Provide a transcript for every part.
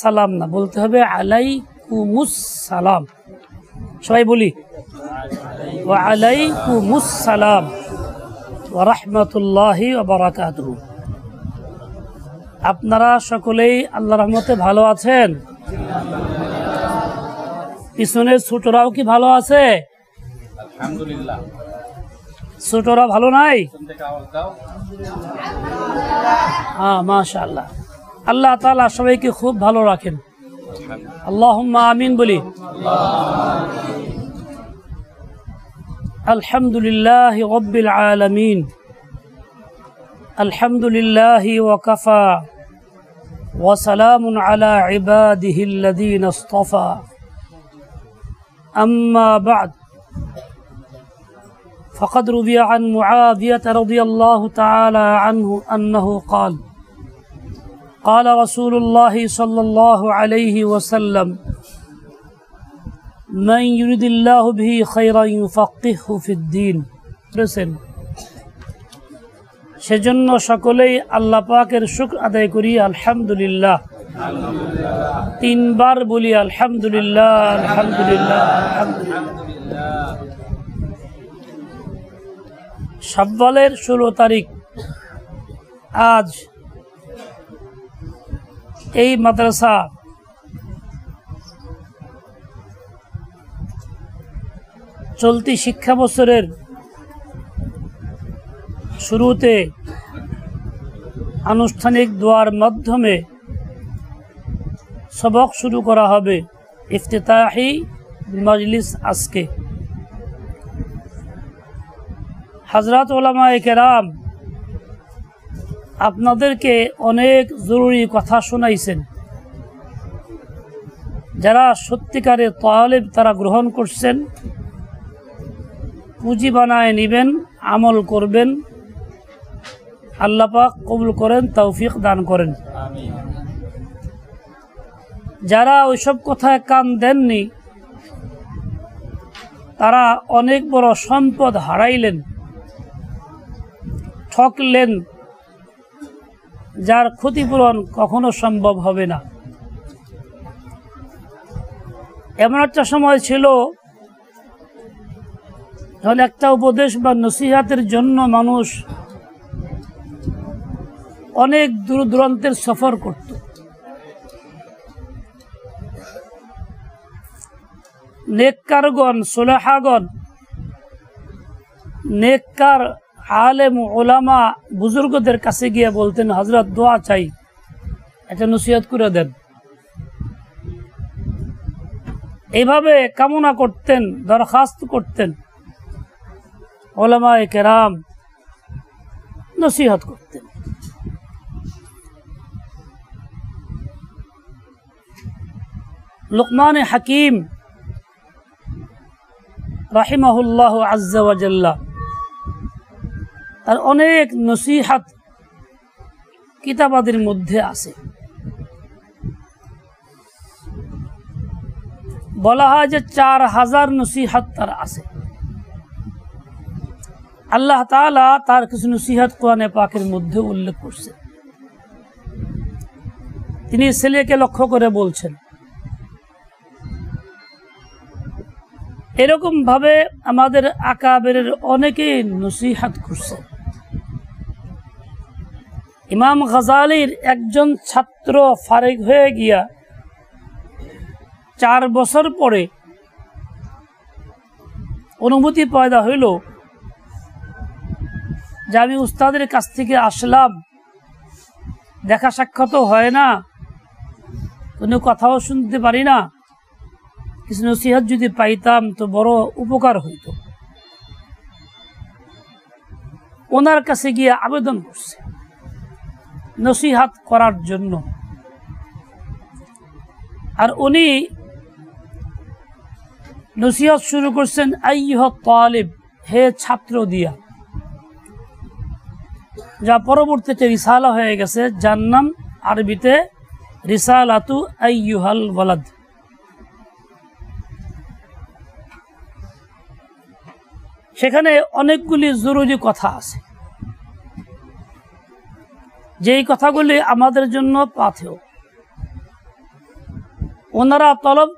সালাম না, বলতে হবে আলাইকুমুস সালাম। সবাই বলি ওয়া আলাইকুমুস সালাম ওয়া রাহমাতুল্লাহি ওয়া বারাকাতুহু। আপনারা সকলেই আল্লাহর রহমতে ভালো আছেন? পিছনের ছোটরাও কি ভালো আছে? আলহামদুলিল্লাহ। ছোটরা ভালো নাই? হ্যাঁ, মাশাআল্লাহ। আল্লাহ তাআলা সবাইকে খুব ভালো রাখেন। আল্লাহুম্মা আমিন বলি। আলহামদুলিল্লাহি রাব্বিল আলামিন। আলহামদুলিল্লাহি ওয়া কাফা ওয়া সালামুন আলা ইবাদিহিল্লাযীনা ইসতাফা। আম্মা বা'দ। فقد روي عن معاوية رضي الله تعالى عنه أنه قال: قال رسول الله صلى الله عليه وسلم: من يريد الله به خيرا يفقهه في الدين. সেজন্য সকলেই আল্লাহ পাকের শুকর আদায় করি আলহামদুলিল্লাহ। তিনবার বলি আলহামদুলিল্লাহ, আলহামদুলিল্লাহ, আলহামদুলিল্লাহ। শাওয়ালের 16 তারিখ। আজ এই মাদ্রাসা চলতি শিক্ষা বছরের শুরুতে আনুষ্ঠানিক দোয়ার মাধ্যমে সবক শুরু করা হবে। ইফতিতাহি মজলিস আজকে। হযরত উলামায়ে কেরাম আপনাদেরকে অনেক জরুরি কথা শোনাইছেন। যারা সত্যিকারের তালেব তারা গ্রহণ করছেন, পুঁজি বানায় নেবেন, আমল করবেন। আল্লাহ পাক কবুল করেন, তৌফিক দান করেন। আমিন। যারা ওইসব কথায় কান দেননি তারা অনেক বড় সম্পদ হারাইলেন, ঠকলেন, যার ক্ষতিপূরণ কখনো সম্ভব হবে না। এমন একটা সময় ছিল যখন একটা উপদেশ বা নসিহাতের জন্য মানুষ অনেক দূর দূরান্তের সফর করত। নেককারগণ, সুলাহাগণ, নেককার আলেম ওলামা বুজুর্গদের কাছে গিয়ে বলতেন, হযরত দোয়া চাই, একটা নসিহত করে দেন। এইভাবে কামনা করতেন, দরখাস্ত করতেন। ওলামায়ে কেরাম নসিহত করতেন। লুকমান হাকিম রাহিমাহুল্লাহ আজ্জা ওয়া জাল্লা তার অনেক নসিহাত কিতাবাদের মধ্যে আছে। বলা হয় যে 4000 নসিহাত তার আছে। আল্লাহ তাআলা তার কিছু নসিহাত কোরআনে পাকের মধ্যে উল্লেখ করছেন। তিনি ছেলেকে লক্ষ্য করে বলছেন। এরকম ভাবে আমাদের আকাবেরের অনেকেই নসিহাত করছেন। ইমাম গাজালির একজন ছাত্র ফারিগ হয়ে গিয়া 4 বছর পরে অনুভূতি পয়দা হইল যে আমি উস্তাদের কাছ থেকে আসলাম, দেখা সাক্ষাৎ হয় না, কোনো কথাও শুনতে পারি না, কিছু নসিহত যদি পাইতাম তো বড় উপকার হইত। ওনার কাছে গিয়ে আবেদন করছে নসিহত করার জন্য। আর উনি নসিহত শুরু করছেন আইয়ুহা তালিব, হে ছাত্র দিয়া, যা পরবর্তীতে রিসালা হয়ে গেছে, যার নাম আরবিতে রিসালাতু আইয়ুহাল ওয়ালাদ। সেখানে অনেকগুলি জরুরি কথা আছে, যেই কথাগুলি আমাদের জন্য পাথেয়। ওনারা তলব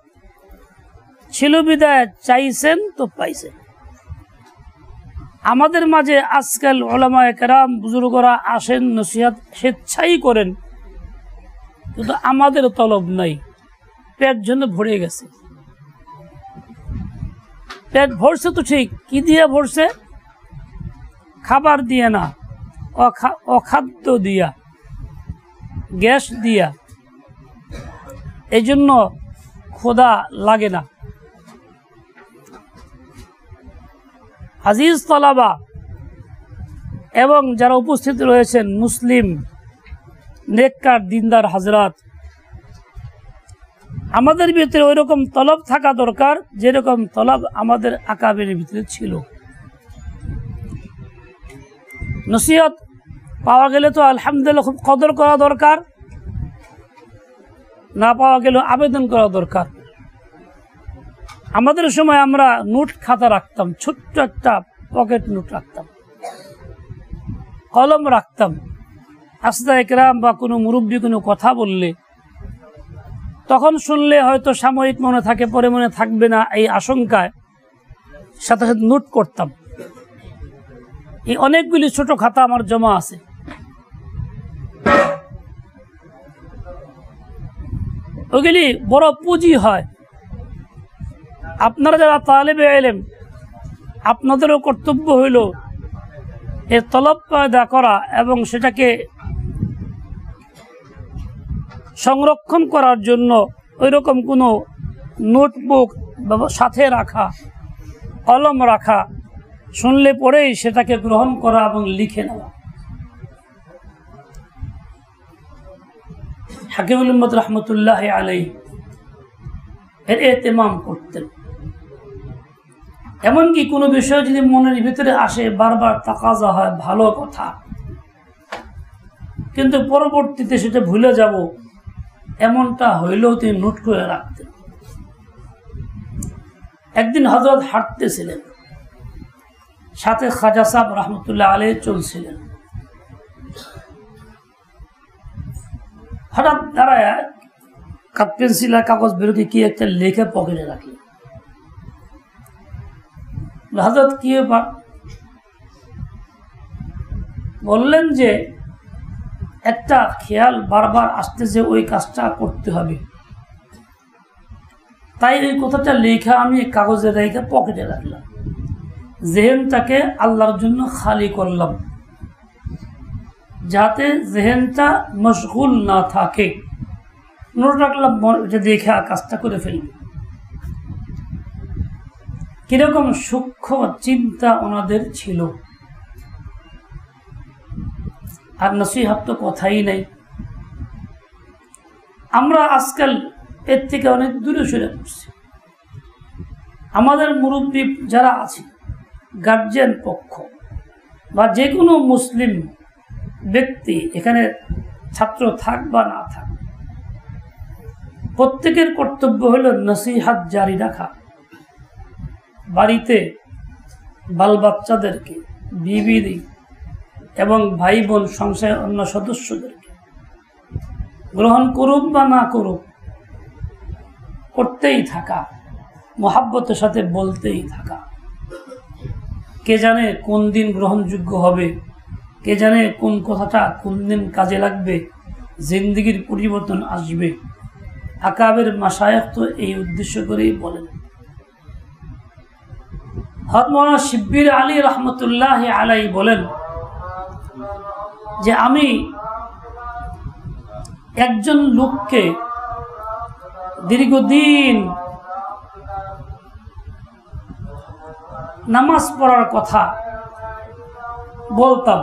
ছিল বিদায় চাইছেন তো পাইছেন। আমাদের মাঝে আজকাল উলামায়ে কেরাম বুজুর্গরা আসেন, নসিহত স্বেচ্ছাই করেন, কিন্তু আমাদের তলব নাই। পেট জন্য ভরে গেছে। পেট ভরছে তো ঠিক, কি দিয়ে ভরছে? খাবার দিয়ে না, অখাদ্য দিয়া, গ্যাস দিয়া। এই জন্য ক্ষুধা লাগে না। আজিজ তলাবা এবং যারা উপস্থিত রয়েছেন মুসলিম নেককার দিনদার হাজরাত, আমাদের ভিতরে ওই রকম তলব থাকা দরকার যেরকম তলব আমাদের আকাবের ভিতরে ছিল। নসিহত পাওয়া গেলে তো আলহামদুলিল্লাহ খুব কদর করা দরকার, না পাওয়া গেলে আবেদন করা দরকার। আমাদের সময় আমরা নোট খাতা রাখতাম, ছোট্ট একটা পকেট নোট রাখতাম, কলম রাখতাম। আস্তায়ে কেরাম বা কোনো মুরব্বী কোনো কথা বললে তখন শুনলে হয়তো সাময়িক মনে থাকে, পরে মনে থাকবে না, এই আশঙ্কায় সাথে সাথে নোট করতাম। এই অনেকগুলি ছোট খাতা আমার জমা আছে। ওইগুলি বড় পুঁজি হয়। আপনারা যারা তালেবে ইলম, আপনাদেরও কর্তব্য হইল এর তলব পয়দা করা এবং সেটাকে সংরক্ষণ করার জন্য ওইরকম কোনো নোটবুক সাথে রাখা, কলম রাখা, শুনলে পরেই সেটাকে গ্রহণ করা এবং লিখে নেওয়া। হাকিমুল উম্মত রহমতুল্লাহ আলাইহি এর এহতেমাম করতেন। এমনকি কোনো বিষয় যদি মনের ভিতরে আসে, বারবার তাকাজা হয়, ভালো কথা, কিন্তু পরবর্তীতে সেটা ভুলে যাব, এমনটা হইলেও তিনি নোট করে রাখতেন। একদিন হযরত হাঁটতেছিলেন, সাথে খাজা সাহেব রহমতুল্লাহ আলাইহি চলছিলেন। হঠাৎ দাঁড়ায় পেন্সিল আর কাগজ বেরোকে কি একটা লেখে পকেটে রাখলেন। হযরত কি ব্যাপার? বললেন যে একটা খেয়াল বারবার আসতে, যে ওই কাজটা করতে হবে, তাই ওই কথাটা লেখা আমি কাগজে রেখে পকেটে রাখলাম, জেহেনটাকে আল্লাহর জন্য খালি করলাম, যাতে জেহেনটা মশগুল না থাকে। নোট রাখলাম, এটা দেখে কাজটা করে ফেলবে। কিরকম সূক্ষ্ম চিন্তা ওনাদের ছিল। আর নসিহত তো কথাই নাই। আমরা আজকাল এর থেকে অনেক দূরে সরে পড়ছি। আমাদের মুরব্বী যারা আছে, গার্জিয়ান পক্ষ বা যে কোনো মুসলিম ব্যক্তি, এখানে ছাত্র থাক বা না থাক, প্রত্যেকের কর্তব্য হলো নসিহত জারি রাখা। বাড়িতে বাল বাচ্চাদেরকে, বিবি এবং ভাই বোন, সংসারের অন্য সদস্যদেরকে গ্রহণ করুক বা না করুক, করতেই থাকা, মহাব্বতের সাথে বলতেই থাকা। কে জানে কোন দিন গ্রহণযোগ্য হবে, কে জানে কোন কথাটা কোন দিন কাজে লাগবে, জিন্দেগির পরিবর্তন আসবে। আকাবের মাশায়েখ তো এই উদ্দেশ্য করেই বলেন। হযরত মাওলানা শিব্বির আলী রহমতুল্লাহ আলাইহি বলেন যে আমি একজন লোককে দীর্ঘদিন নামাজ পড়ার কথা বলতাম,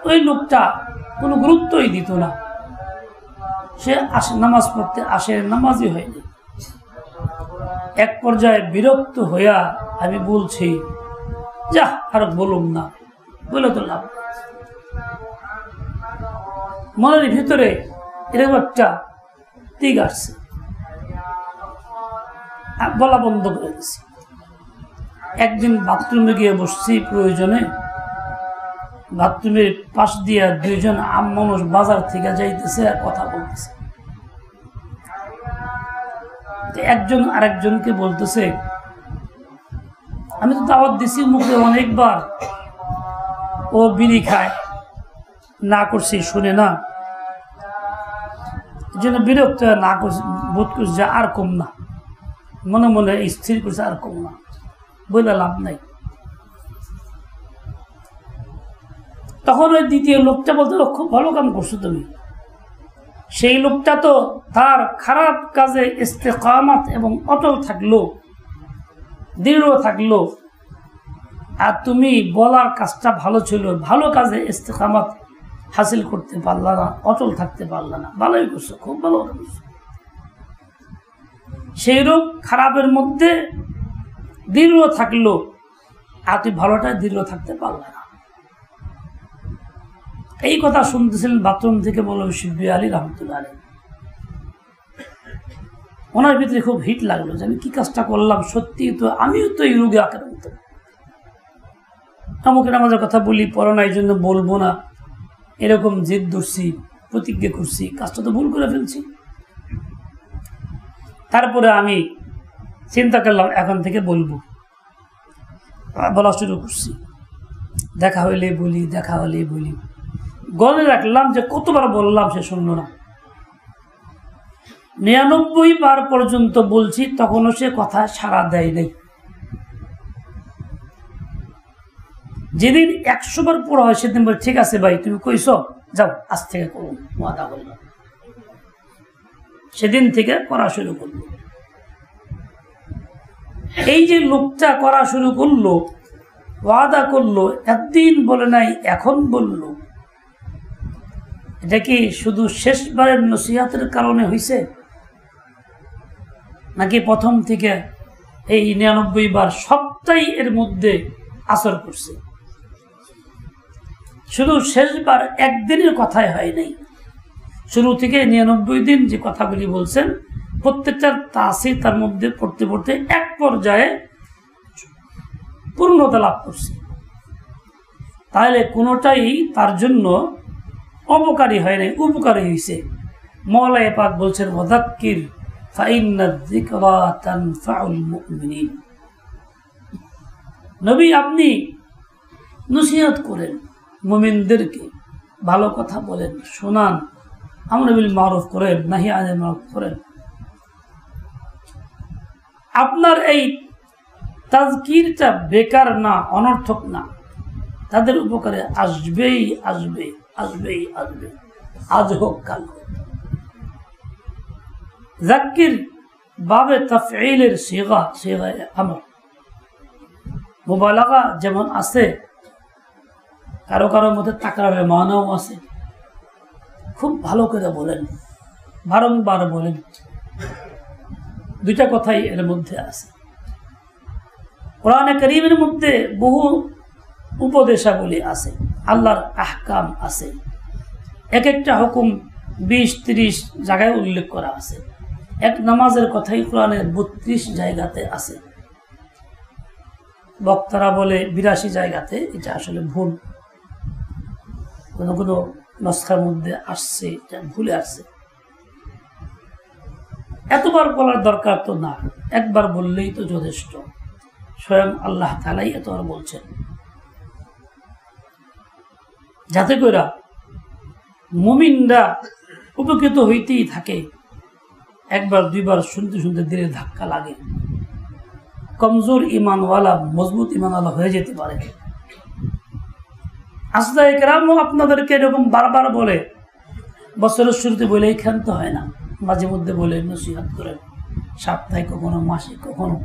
ওই লোকটা কোনো গুরুত্বই দিত না। সে নামাজ পড়তে আসে, নামাজই হয়নি। এক পর্যায়ে বিরক্ত হইয়া আমি বলছি, যা আর বলুম না, বলে তো লাভ। মনের ভিতরে এরকম একটা দিক আসছে, বলা বন্ধ করে দিছি। একদিন বাথরুমে গিয়ে বসছি প্রয়োজনে, বাথরুমের পাশ দিয়ে দুইজন আম মানুষ বাজার থেকে যাইতেছে আর কথা বলতেছে। একজন আরেকজনকে বলতেছে, আমি তো দাওয়াত দিছি মুখে অনেকবার, ও বিড়ি খায়, না করছি শুনে না, এই জন্য বিরক্ত না করছে, বোধ করছে যে আর কম না, মনে মনে স্থির করছে আর কম না, বলে লাভ নাই। তখন ওই দ্বিতীয় লোকটা বলতে, খুব ভালো কাম করছো তুমি। সেই লোকটা তো তার খারাপ কাজে ইস্তেকামাত এবং অটল থাকলো, দৃঢ় থাকলো, আর তুমি বলার কাজটা ভালো ছিল, ভালো কাজে ইস্তেকামাত হাসিল করতে পারলা না, অটল থাকতে পারলা না। ভালোই করছো, খুব ভালো করছো। সেই রূপ খারাপের মধ্যে দৃঢ় থাকলো, আর তুই ভালোটায় দৃঢ় থাকতে পারলা না। এই কথা শুনতেছিলেন বাথরুম থেকে মৌলভী শিবলি আলী রহমতুল্লাহ আলী। ওনার ভিতরে খুব হিট লাগলো যে আমি কি কাজটা করলাম, সত্যি তো আমিও তো এই রোগে আক্রান্ত, আমাকে আমাদের কথা বলি পড়ো না, এই জন্য বলবো না, এরকম জেদ ধরছি, প্রতিজ্ঞা করছি, কাজটা তো ভুল করে ফেলছি। তারপরে আমি চিন্তা করলাম এখন থেকে বলবো, বলা শুরু করছি। দেখা হইলে বলি, দেখা হলে বলি, গলে রাখলাম যে কতবার বললাম সে শুনলো না। 99 বার পর্যন্ত বলছি, তখনও সে কথা সাড়া দেয় নাই। যেদিন 100 বার পড়া হয় সেদিন বলে, ঠিক আছে ভাই তুমি কইছো, যাও আজ থেকে করো, ওয়াদা করলাম। সেদিন থেকে করা শুরু করলো। এই যে লোকটা করা শুরু করলো, ওয়াদা করলো, একদিন বলে নাই, এখন বললো, এটা কি শুধু শেষবারের নসিহতের কারণে হয়েছে, নাকি প্রথম থেকে এই 99 বার সবটাই এর মধ্যে আসর করছে? শুধু শেষবার একদিনের কথাই হয় নাই, শুরু থেকে 99 দিন যে কথাগুলি বলছেন প্রত্যেকটার তাসির তার মধ্যে পড়তে পড়তে এক পর্যায়ে পূর্ণতা লাভ করছে। তাহলে কোনোটাই তার জন্য অপকারী হয় নাই, উপকারী হয়েছে। মওলাই পাক বলছেন, ওয়াযাক্কির ফাইন্না যিকরা তানফাউল মুমিনিন। নবী আপনি নসিহত করেন, মুমিনদেরকে ভালো কথা বলেন, শোনান, আমর বিল মারুফ করেন, নাহি আনিল মারুফ করেন। আপনার এই তাজকিরটা বেকার না, অনর্থক না, তাদের উপকারে আসবেই আসবে, আসবেই আসবে, আজ হোক কাল হোক। যাক্কির বাবে তাফঈলের সিগা, সিগায়ে আমর, মুবালাগা যেমন আছে, কারো কারোর মধ্যে তাকরারের মানাও আছে। খুব ভালো করে বলেন, বারংবার বলেন, দুইটা কথাই এর মধ্যে আছে। কোরআনে কারীমের মধ্যে বহু উপদেশাবলী আছে, আল্লাহর আহকাম আছে, এক একটা হুকুম 20-30 জায়গায় উল্লেখ করা আছে। এক নামাজের কথাই কোরআনের 32 জায়গাতে আছে। বক্তারা বলে 82 জায়গাতে, এটা আসলে ভুল, কোনো কোনো নস্খার মধ্যে আসছে, ভুলে আসছে। এতবার বলার দরকার তো না, একবার বললেই তো যথেষ্ট। স্বয়ং আল্লাহ তাআলাই এতবার বলছেন, যাতে করে মুমিনরা উপকৃত হইতেই থাকে। একবার দুইবার শুনতে শুনতে দিলে ধাক্কা লাগে, কমজোর ইমানওয়ালা মজবুত ইমানওয়ালা হয়ে যেতে পারে। আসদায়ে কেরামও আপনাদেরকে এরকম বারবার বলে, বছরের শুরুতে বলেই ক্ষান্ত হয় না, মাঝে মধ্যে বলে নসিহত করেন, সপ্তাহে কখনো, মাসে কখনো,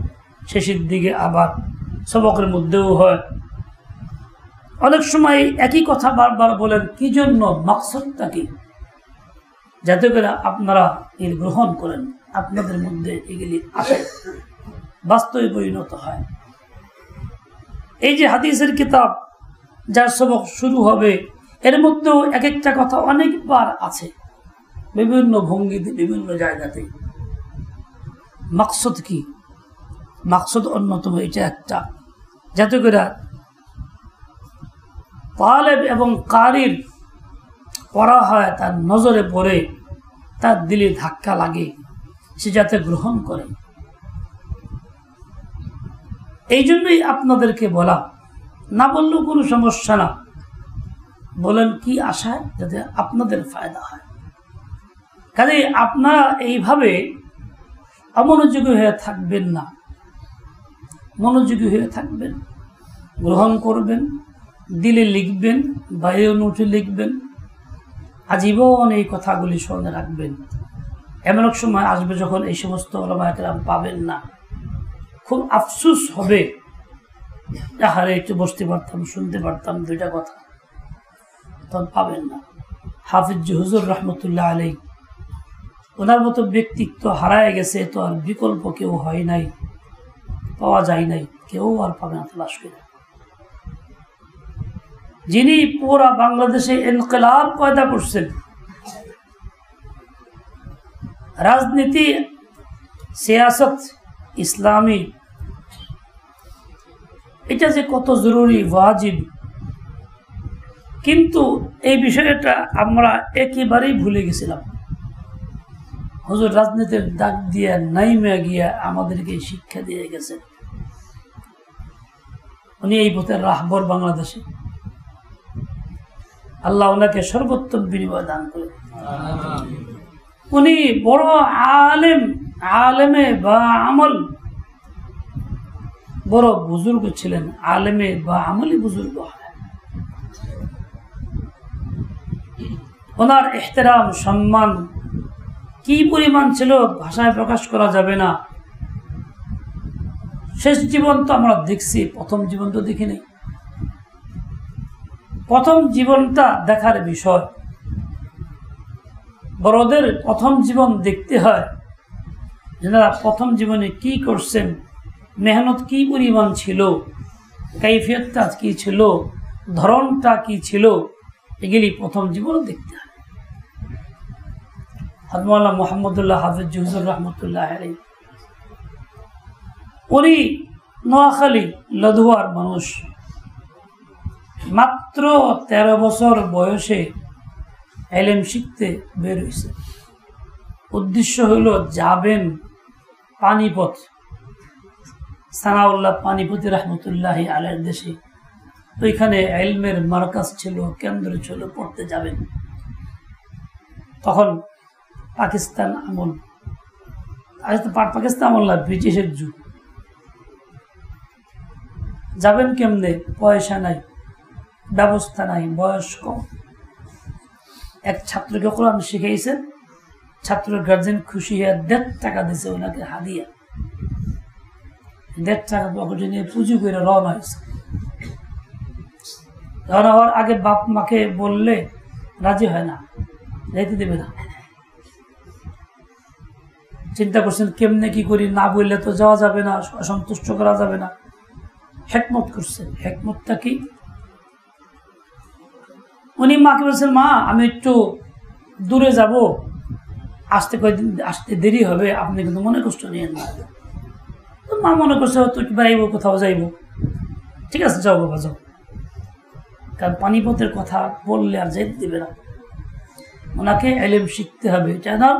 শেষের দিকে আবার সবকের মধ্যেও হয়। অনেক সময় একই কথা বারবার বলেন, কি জন্য, মাকসাদটা কি, যাতে করে আপনারা এর গ্রহণ করেন, আপনাদের মধ্যে এগুলি আসে, বাস্তবে পরিণত হয়। এই যে হাদিসের কিতাব যার সবক শুরু হবে, এর মধ্যেও এক একটা কথা অনেকবার আছে, বিভিন্ন ভঙ্গিতে, বিভিন্ন জায়গাতে। মাকসদ কি? মাকসদ অন্যতম এটা একটা, যাতে করে তালেব এবং কারির পড়া হয়, তার নজরে পড়ে, তার দিলে ধাক্কা লাগে, সে যাতে গ্রহণ করে। এই জন্যই আপনাদেরকে বলা, না বললেও কোনো সমস্যা না, বলেন কি আশায় যাতে আপনাদের ফায়দা হয়। কাজে আপনারা এইভাবে অমনোযোগী হয়ে থাকবেন না, মনোযোগী হয়ে থাকবেন, গ্রহণ করবেন, দিলে লিখবেন, বাইরে নোটে লিখবেন, আজীবন এই কথাগুলি স্মরণে রাখবেন। এমন এক সময় আসবে যখন এই সমস্ত ওলামায়ে কেরাম পাবেন না, খুব আফসোস হবে, আহারে একটু বসতে পারতাম, শুনতে পারতাম দুইটা কথা, তখন পাবেন না। হাফিজ হুজুর রহমতুল্লাহ আলাইহি, ওনার মতো ব্যক্তিত্ব হারায় গেছে, তো আর বিকল্প কেউ হয় নাই, পাওয়া যায় নাই, কেউ আর পাবে না তালাশ করে। যিনি পুরা বাংলাদেশে ইনকিলাব পয়দা করছেন, রাজনীতি, সিয়াসত, ইসলামী, এটা যে কত জরুরি, ওয়াজিব, কিন্তু এই বিষয়টা আমরা একেবারেই ভুলে গেছিলাম। হুজুর রাজনীতির ডাক দিয়ে নাইমে গিয়া আমাদেরকে শিক্ষা দিয়ে গেছেন। উনি এই পথের রাহবর বাংলাদেশে, আল্লাহ ওনাকে সর্বোত্তম বিনিময় দান করে। উনি বড় আলেম, আলেমে বা আমল, বড় বুজুর্গ ছিলেন, আলেমে বা আমলি বুজুর্গ হয়। ওনার ইহতিরাম, সম্মান কি পরিমাণ ছিল ভাষায় প্রকাশ করা যাবে না। শেষ জীবন তো আমরা দেখছি, প্রথম জীবন তো দেখিনি। প্রথম জীবনটা দেখার বিষয়, বড়দের প্রথম জীবন দেখতে হয়, যারা প্রথম জীবনে কি করছেন, মেহনত কি পরিমাণ ছিল, কাইফিয়তটা কি ছিল, ধরনটা কি ছিল, এগুলি প্রথম জীবন দেখতে হয়। হযরত মুহাম্মদুল্লাহ হাফিজ হুজুর রহমতুল্লাহ আলাইহি, উনি নোয়াখালী লধুয়ার মানুষ, মাত্র 13 বছর বয়সে ইলম শিখতে বের হয়েছে। উদ্দেশ্য হইল যাবেন পানিপথ, সানাউল্লাহ পানিপতি রহমতুল্লাহি আলাইহির দেশে, ওইখানে ইলমের মারকাজ ছিল, কেন্দ্র ছিল, পড়তে যাবেন। তখন পাকিস্তান আমল, পাকিস্তান আমল না, ব্রিটিশের যুগ। যাবেন কেমনে, পয়সা নাই, ব্যবস্থা নাই, বয়স কম। এক ছাত্রকে কোরআন শিখাইছেন, ছাত্রের গার্জেন খুশি হয়ে 1.5 টাকা দিয়েছে ওনাকে হাদিয়া। 1.5 টাকা পকেটে নিয়ে পুঁজি করে রওনা হয়েছে। রওনা হওয়ার আগে বাপ মাকে বললে রাজি হয় না, যাইতে দেবে না। চিন্তা করছেন কেমনে কি করি, না বললে তো যাওয়া যাবে না, অসন্তুষ্ট করা যাবে না। হেকমত করছেন। হেকমতটা কি? উনি মাকে বলছেন, মা আমি একটু দূরে যাব, আসতে কয়েকদিন, আসতে দেরি হবে, আপনি কিন্তু মনে কষ্ট নিয়েন না। তো মা মনে করছে হয়তো একটু বেড়াইব, কোথাও যাইব, ঠিক আছে যাও বাবা যাও, কারণ পানিপথের কথা বললে আর যাইতে দেবে না। ওনাকে ইলম শিখতে হবে, এটা না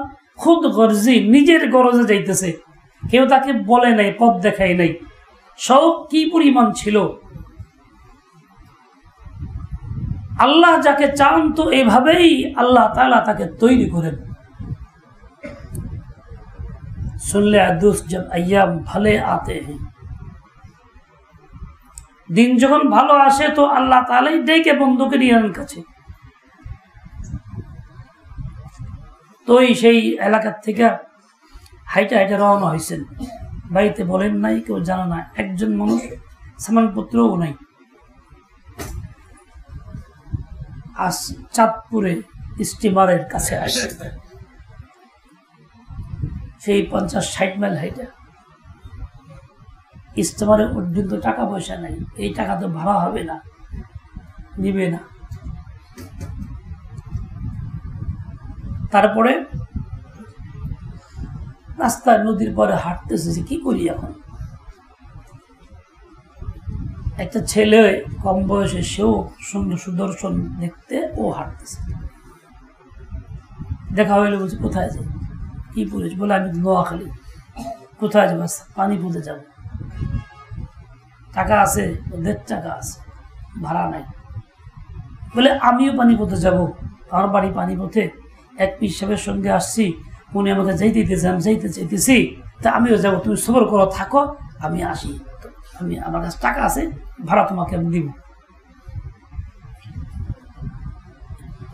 খুদ গর্জি, নিজের গরজে যাইতেছে, কেউ তাকে বলে নাই, পথ দেখায় নাই। শৌক কি পরিমাণ ছিল! আল্লাহ যাকে চান তো এভাবেই আল্লাহ তাআলা তাকে তৈরি করেন। सुन ले दुस्त जब अय्याम भले आते हैं, दिन যখন ভালো আসে তো আল্লাহ তাআলাই ডেকে বন্ধুকে নিয়ে আনেন কাছে। তো সেই এলাকা থেকে হাইটা হাইটা রওনা হয়েছেন, বাড়িতে বলেন নাই, কেউ জানা না, একজন মানুষ সামানপত্রও নাই। আজ চাঁদপুরে স্টিমারের কাছে আসে, সেই 50-60 মাইল হাইটা স্টিমারে উঠবেন, তো টাকা পয়সা নাই, এই টাকা তো ভাড়া হবে না, নিবে না। তারপরে রাস্তায় নদীর পরে হাঁটতেছে, কি করি এখন। একটা ছেলে কম বয়সে, সেও সুন্দর সুদর্শন দেখতে, ও হাঁটতেছে। দেখা হইলে বলছে কোথায় যাই, কি পড়িস? বলে আমি নোয়াখালী। কোথায় যাবো? পানি পড়তে যাব। টাকা আছে? 1.5 টাকা আছে, ভাড়া নাই। বলে আমিও পানি পথে যাব, আমার বাড়ি পানি পথে, এক পীর সাহেবের সঙ্গে আসছি, উনি আমাকে যাইতে দিতেছে, আমি যাইতে চাইতেছি, তা আমিও যাবো, তুমি সবর করো, থাকো, আমি আসি, আমি আমার কাছে টাকা আছে, ভাড়া তোমাকে আমি দিব।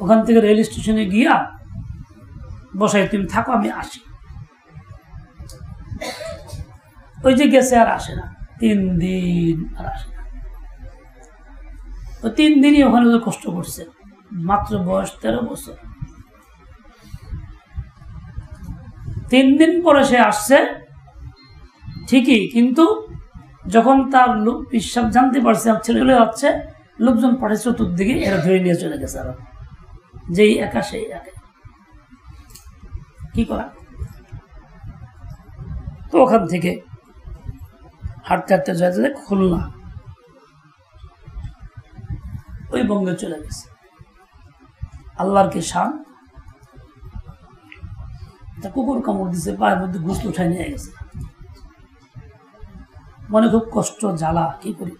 ওখান থেকে রেল স্টেশনে গিয়া বসাই, তুমি থাকো, আমি আসি। ওই যে গেছে, আর আসে না, 3 দিন আর আসে না। 3 দিনই ওখানে কষ্ট করছে, মাত্র বয়স 13 বছর। 3 দিন পরে সে আসছে ঠিকই, কিন্তু যখন তার লোক পিসাব জানতে পারছে ছেলে যাচ্ছে, লোকজন পাঠায় চতুর্দিকে, এরা ধরে নিয়ে চলে গেছে। আরো যেই একা সেই একা, কি করা? তো ওখান থেকে হাঁটতে হাঁটতে যাইতে খুলনা, ওই বঙ্গে চলে গেছে। আল্লাহর কি শান, কুকুর কামড় দিছে, পায়ের মধ্যে ঘুষ উঠাই নিয়ে গেছে। মনে খুব কষ্ট, জ্বালা, কি করি?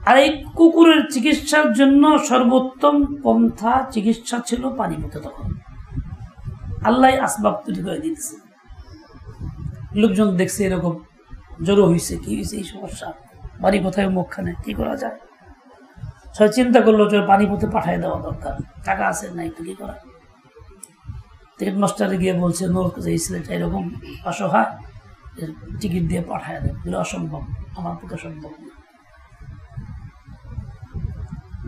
আর এই কুকুরের চিকিৎসার জন্য সর্বোত্তম পন্থা চিকিৎসা ছিল পানিপথে। তখন আল্লাহ আসবাব তৈরি করে দিতেছে। লোকজন দেখছে এরকম জড়ো হয়েছে, কি হয়েছে, এই সমস্যা, বাড়ি কোথায়, মুখখানে, কি করা যায়? সবাই চিন্তা করলো যে পানিপথে পাঠিয়ে দেওয়া দরকার, টাকা আছে নাই, তো কি করা? টিকিট মাস্টারে গিয়ে বলছে, নোর এই ছেলেটা এরকম অসহায়, টিকিট দিয়ে পাঠিয়ে দেয়। বলে অসম্ভব, আমার পক্ষে সম্ভব না।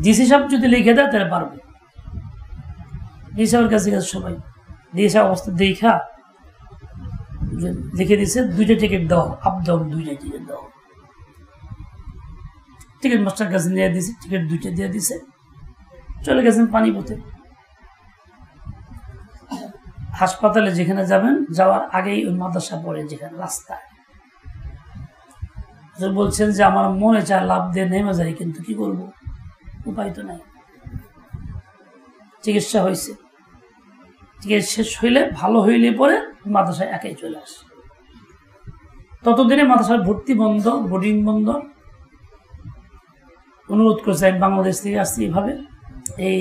ডিসি সাহেব যদি লিখে দেয় তাহলে পারবে। ডিসি সাহেবের কাছে গেছে সবাই, ডিসি সাহেব অবস্থা দেখা লিখে দিয়েছে, 2টা টিকিট দাও, আপ ডাউন 2টা টিকিট দাও। টিকিট মাস্টার কাছে নিয়ে দিয়েছে, টিকিট 2টা দিয়ে দিছে, চলে গেছেন পানিপথে। হাসপাতালে যেখানে যাবেন, যাওয়ার আগেই ওই মাদ্রাসা পড়ে, যেখানে রাস্তায় বলছেন যে আমার মনে চায় লাভ দিয়ে নেমে যায়, কিন্তু কি করব, উপায় তো নাই। চিকিৎসা হয়েছে, চিকিৎসা শেষ হইলে, ভালো হইলে পরে মাদ্রাসায় একাই চলে আসে। ততদিনে মাদ্রাসায় ভর্তি বন্ধ, বোর্ডিং বন্ধ। অনুরোধ করছে, আমি বাংলাদেশ থেকে আসছি, এইভাবে এই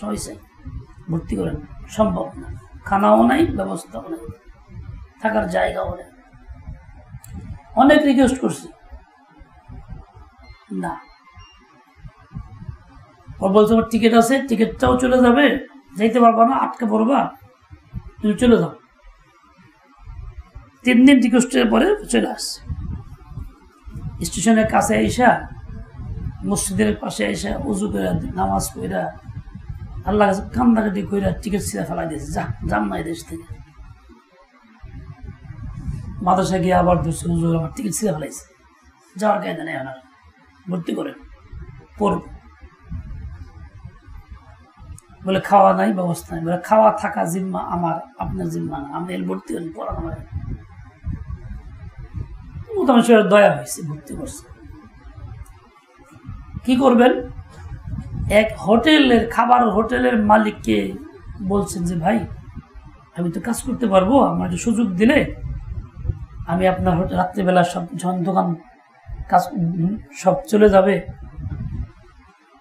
হয়েছে, ভর্তি করেন। সম্ভব না, খানাও নাই, ব্যবস্থাও নাই, থাকার জায়গাও নেই। অনেক রিকোয়েস্ট করছি, না। ও বলছে আমার টিকিট আছে, টিকিটটাও চলে যাবে, যাইতে পারবা না, আটকে পড়বা, তুমি চলে যাও। 3 দিন রিকোয়েস্টের পরে চলে আসছে। স্টেশনের কাছে আইসা, মসজিদের পাশে আইসা, উজু করে নামাজ পড়া, আল্লাহ কাছে কান্দাকাটি কইরা টিকিট ছিঁড়া ফেলাই দিয়েছে, যান না এই দেশ থেকে। মাদ্রাসা গিয়ে আবার হুজুর আমার টিকিট ছিঁড়া ফেলাইছে, যাওয়ার কায়দা নেই, আমার ভর্তি করে পড়ব। বলে খাওয়া নাই, ব্যবস্থা নাই। বলে খাওয়া থাকা জিম্মা আমার, আপনার জিম্মা না, আপনি ভর্তি হলেন, পড়ানো হয়। মোটামুটি দয়া হয়েছে, ভর্তি করছে। কি করবেন? এক হোটেলের খাবার, হোটেলের মালিককে বলছেন যে ভাই, আমি তো কাজ করতে পারবো, আমার একটু সুযোগ দিলে আমি আপনার রাত্রিবেলা সব দোকান কাজ সব চলে যাবে,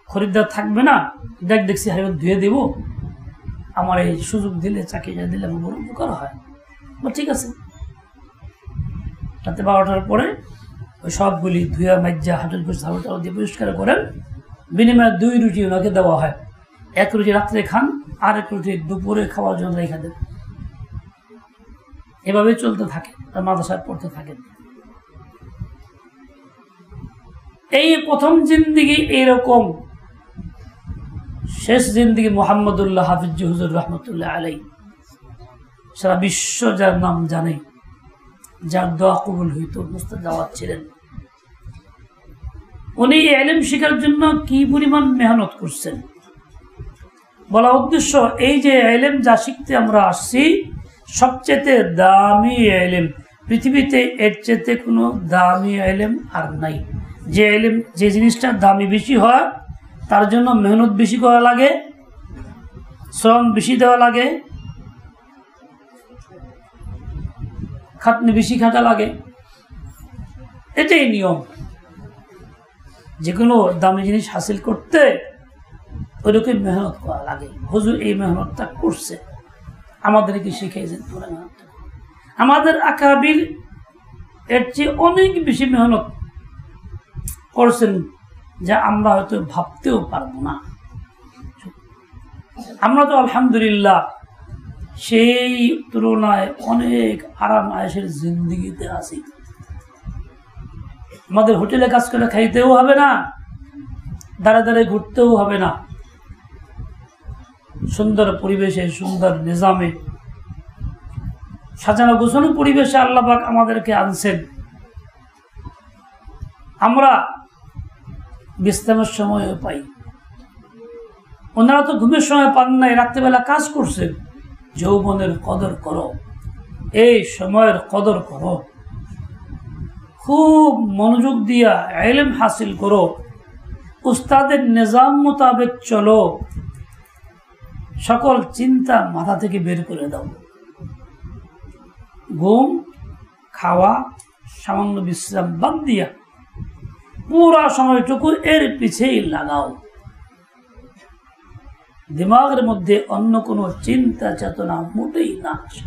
খরিদ্দার থাকবে না, দেখছি হাইওয়ে ধুয়ে দেব, আমার এই সুযোগ দিলে, চাকরিটা দিলে আমার বড় উপকার হয়। ঠিক আছে। রাতে 12টার পরে ওই সবগুলি ধুয়া মাজ্জা হাটের করে ঝাড়ু টাড়ু দিয়ে পরিষ্কার করেন। বিনিময়ে 2 রুটি ওনাকে দেওয়া হয়। 1 রুটি রাত্রে খান, আর 1 রুটি দুপুরে খাওয়ার জন্য রেখে দেন। এভাবে চলতে থাকে, আর মাদ্রাসায় পড়তে থাকেন। এই প্রথম জিন্দিগি এইরকম, শেষ জিন্দিগি মোহাম্মদুল্লাহ হাফিজ হুজুর রহমতুল্লাহ আলাইহি, সারা বিশ্ব যার নাম জানে, যার দোয়া কবুল হইত, মুস্তাজাওয়াত ছিলেন। উনি ইলম শিখার জন্য কি পরিমাণ মেহনত করছেন, বলা উদ্দেশ্য এই যে ইলম যা শিখতে আমরা আসছি, সবচেয়ে দামি ইলম পৃথিবীতে, এর চেয়ে কোনো দামি ইলম আর নাই। যে ইলম, যে জিনিসটা দামি বেশি হয়, তার জন্য মেহনত বেশি করা লাগে, শ্রম বেশি দেওয়া লাগে, খাটনি বেশি খাটা লাগে, এটাই নিয়ম। যে কোনো দামি জিনিস হাসিল করতে ওইরকম মেহনত করা লাগে। হুজুর এই মেহনতটা করছে, আমাদেরকে শিখিয়েছেন পুরো মেহনত। আমাদের আকাবির এর চেয়ে অনেক বেশি মেহনত করছেন, যা আমরা হয়তো ভাবতেও পারবো না। আমরা তো আলহামদুলিল্লাহ সেই তুলনায় অনেক আরাম আয়েশের জিন্দিগিতে আছি। আমাদের হোটেলে কাজ করে খাইতেও হবে না, দাঁড়ে দাঁড়ে ঘুরতেও হবে না, সুন্দর পরিবেশে, সুন্দর নিজামে, সাজানো গোছানো পরিবেশে আল্লাহ পাক আমাদেরকে আনছেন। আমরা বিশ্রামের সময়ও পাই, ওনারা তো ঘুমের সময় পান নাই, রাত্রেবেলা কাজ করছেন। যৌবনের কদর করো, এই সময়ের কদর করো, খুব মনোযোগ দিয়া ইলম হাসিল করো, উস্তাদের নিজাম মোতাবেক চলো, সকল চিন্তা মাথা থেকে বের করে দাও। ঘুম, খাওয়া, সামান্য বিশ্রাম বাদ দিয়া পুরা সময়টুকু এর পিছেই লাগাও। দিমাগের মধ্যে অন্য কোনো চিন্তা চেতনা মোটেই না আসে।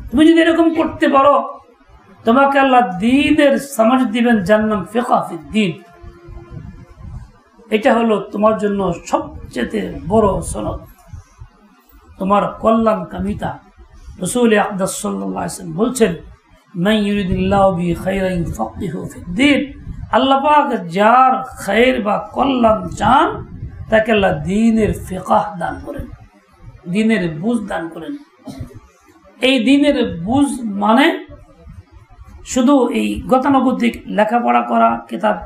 তুমি যদি এরকম করতে পারো, তোমাকে আল্লাহ দ্বীনের সমাজ দিবেন, জান্নাম ফিকহ ফিদ্দীন। এটা হলো তোমার জন্য সবচেয়ে বড় সনদ, তোমার কল্যাণ কামিতা। রাসূল আকরাম সাল্লাল্লাহু আলাইহি ওয়াসাল্লাম বলছেন, মান ইউরিদিল্লাহু বিহি খায়রান ইউফাক্কিহু ফিদ্দীন। আল্লাহ পাক যার খায়ের বা কল্যাণ চান, তাকে আল্লাহ দ্বীনের ফিকহ দান করেন, দ্বীনের বুঝ দান করেন। এই দ্বীনের বুঝ মানে শুধু এই গতানুগতিক লেখাপড়া করা, কিতাব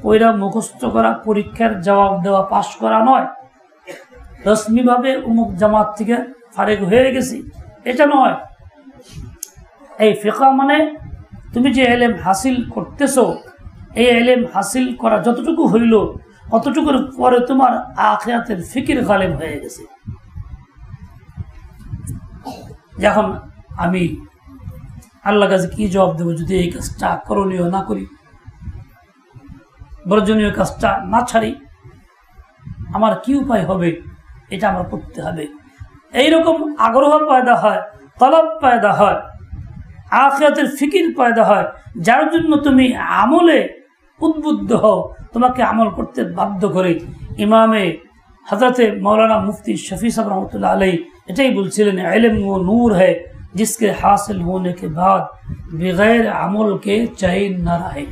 পড়া মুখস্থ করা, পরীক্ষার জবাব দেওয়া, পাশ করা নয়, রশ্মিভাবে অমুক জামাত থেকে ফারেক হয়ে গেছি, এটা নয়। এই ফিকহ মানে তুমি যে ইলম হাসিল করতেছো, এই ইলম হাসিল করা যতটুকু হইল, অতটুকুর পরে তোমার আখিরাতের ফিকির গালেব হয়ে গেছে। যখন আমি আল্লাহর কাছে কি জবাব দেবো যদি এই কাজটা করণীয় না করি, বর্জনীয় কাজটা না ছাড়ি, আমার কি উপায় হবে, এটা আমার করতে হবে। এইরকম আগ্রহ পয়দা হয়, তলব পয়দা হয়, আখিরাতের ফিকির পয়দা হয়, যার জন্য তুমি আমলে উদ্বুদ্ধ হও, তোমাকে আমল করতে বাধ্য করে। ইমামে হযরতে মৌলানা মুফতি শফি সাহেব রহমতুল্লাহ আলাইহি এটাই বলছিলেন, ইলম ও নূর है जिसके हासिल होने के बाद बगैर আমল के चैन न रहे।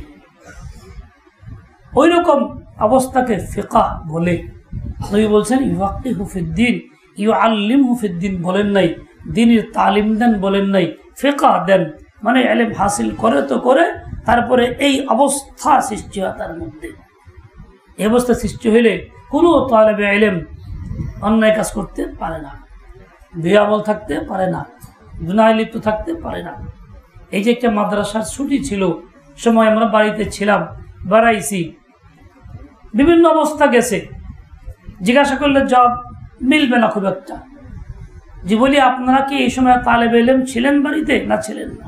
ওই রকম অবস্থাকে ফিকহ বলে। নবী বলছেন ইউফাক্কিহু ফিদ্দীন, ইউআল্লিমহু ফিদ্দীন বলেন নাই, দ্বীনের তালিম দেন বলেন নাই, ফিকহ দেন। মানে ইলম হাসিল করে তো করে, তারপরে এই অবস্থা সৃষ্টি হয় তার মধ্যে। এই অবস্থা সৃষ্টি হইলে কোনো তালেবে ইলম অন্যায় কাজ করতে পারে না, বেআমল থাকতে পারে না, গুনাহে লিপ্ত থাকতে পারে না। এই যে একটা মাদ্রাসার ছুটি ছিল, সময় আমরা বাড়িতে ছিলাম, বেড়াইছি, বিভিন্ন অবস্থা গেছে, জিজ্ঞাসা করলে জবাব মিলবে না খুব একটা। যে বলি আপনারা কি এই সময় তালেবে ইলম ছিলেন বাড়িতে, না ছিলেন না,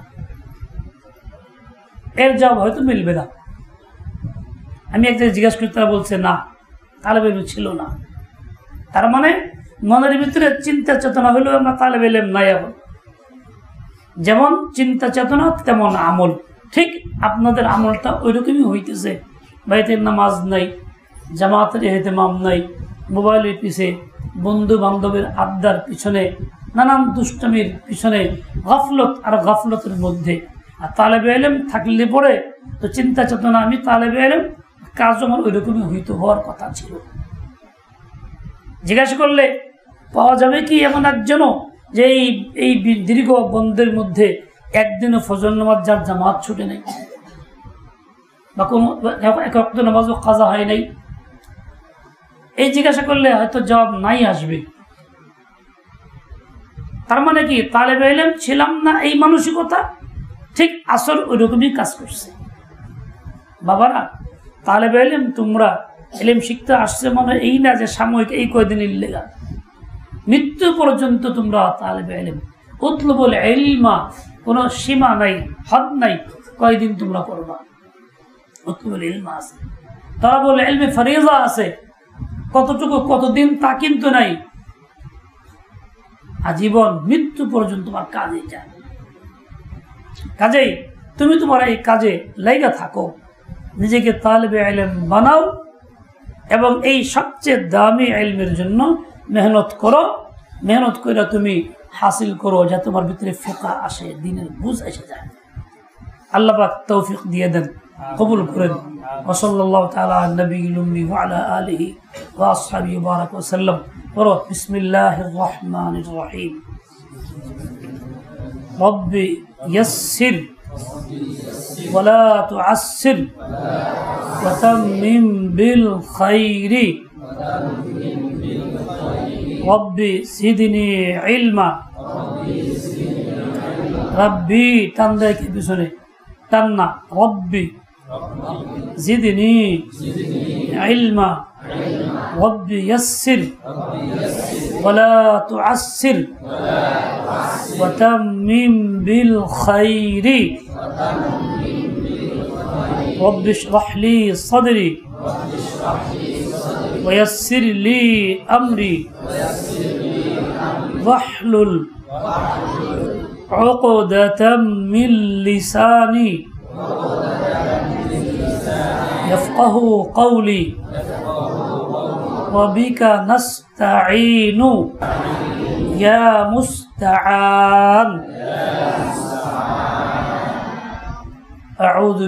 এর জবাব হয়তো মিলবে না। আমি এক জায়গায় জিজ্ঞাসা করি, তারা বলছে না, তালেবে ইলম ছিল না। তার মানে মনের ভিতরে চিন্তা চেতনা হলেও আমরা তালেবে ইলম নাই। এখন যেমন চিন্তা চেতনা তেমন আমল, ঠিক আপনাদের আমলটা ওই রকমই হইতেছে। বাড়িতে নামাজ নাই, জামাতের ইহতিমাম নাই, মোবাইলের পিছে, বন্ধু বান্ধবের আড্ডার পিছনে, নানান দুষ্টামির পিছনে, গাফলত আর গাফলতের মধ্যে। আর তালেবে ইলম থাকলে পরে তো চিন্তা চেতনা, আমি তালেবে ইলম, কাজ আমার ওই রকমই হওয়ার কথা ছিল। জিজ্ঞাসা করলে পাওয়া যাবে কি এমন একজনও যে এই দীর্ঘ বন্ধের মধ্যে একদিনও ফজর নামাজ যার জামাত ছুটে নেই, বা কোনো এক ওয়াক্ত নামাজও কাজা হয় নাই? এই জিজ্ঞাসা করলে হয়তো জবাব নাই আসবে। তার মানে কি তালেবে ইলম ছিলাম না, এই মানসিকতা ঠিক আসল ওই রকমই কাজ করছে। বাবারা, তালেবে ইলম তোমরা ইলম শিখতে আসছে মানে এই না যে সাময়িক এই কয়দিনের লেগা, মৃত্যু পর্যন্ত তোমরা তালেবে ইলম। উতলুবুল ইলমা, কোনো সীমা নাই, হদ নাই কয়দিন তোমরা করবা। উতলুবুল ইলমা আছে, তালাবুল ইলমি ফরিজা আছে, কতটুকু কতদিন তা কিন্তু নাই, আজীবন মৃত্যু পর্যন্ত তোমার কাজে যায়। কাজেই তুমি তোমার এই কাজে লাইগা থাকো, নিজেকে তালিবে ইলম বানাও এবং এই সবচেয়ে দামি ইলমের জন্য মেহনত করো। মেহনত করে তুমি হাসিল করো যা তোমার ভিতরে ফোকা আসে, দিনের বুঝ এসে যায়। আল্লাহ পাক তৌফিক দিয়ে দেন, কবুল করেন। ওয়াসাল্লাল্লাহু তাআলা আলা নবিয়িল উম্মি ওয়া আলা আলিহি ওয়া আসহাবিহি বারাক ওয়া সাল্লাম। পড়ো বিসমিল্লাহির রহমানির রহিম। রব্বি ইয়াসসির ওয়া লা তুআসসির ওয়া তাম্মিম বিল খাইরি রব্বি জিদনি ইলমা। রব্বি টান দেয় কি পিছনে, টান না, রব্বি জিদনি ইলমা রব্বি ইয়াসসির ওয়া লা তুআসসির ওয়া তাম্মিম বিল খাইরি রব্বি ইশরাহ লি সাদরি ويسر لي أمري واحلل عقدة من لساني يفقه قولي وبك نستعين يا مستعان. أعوذ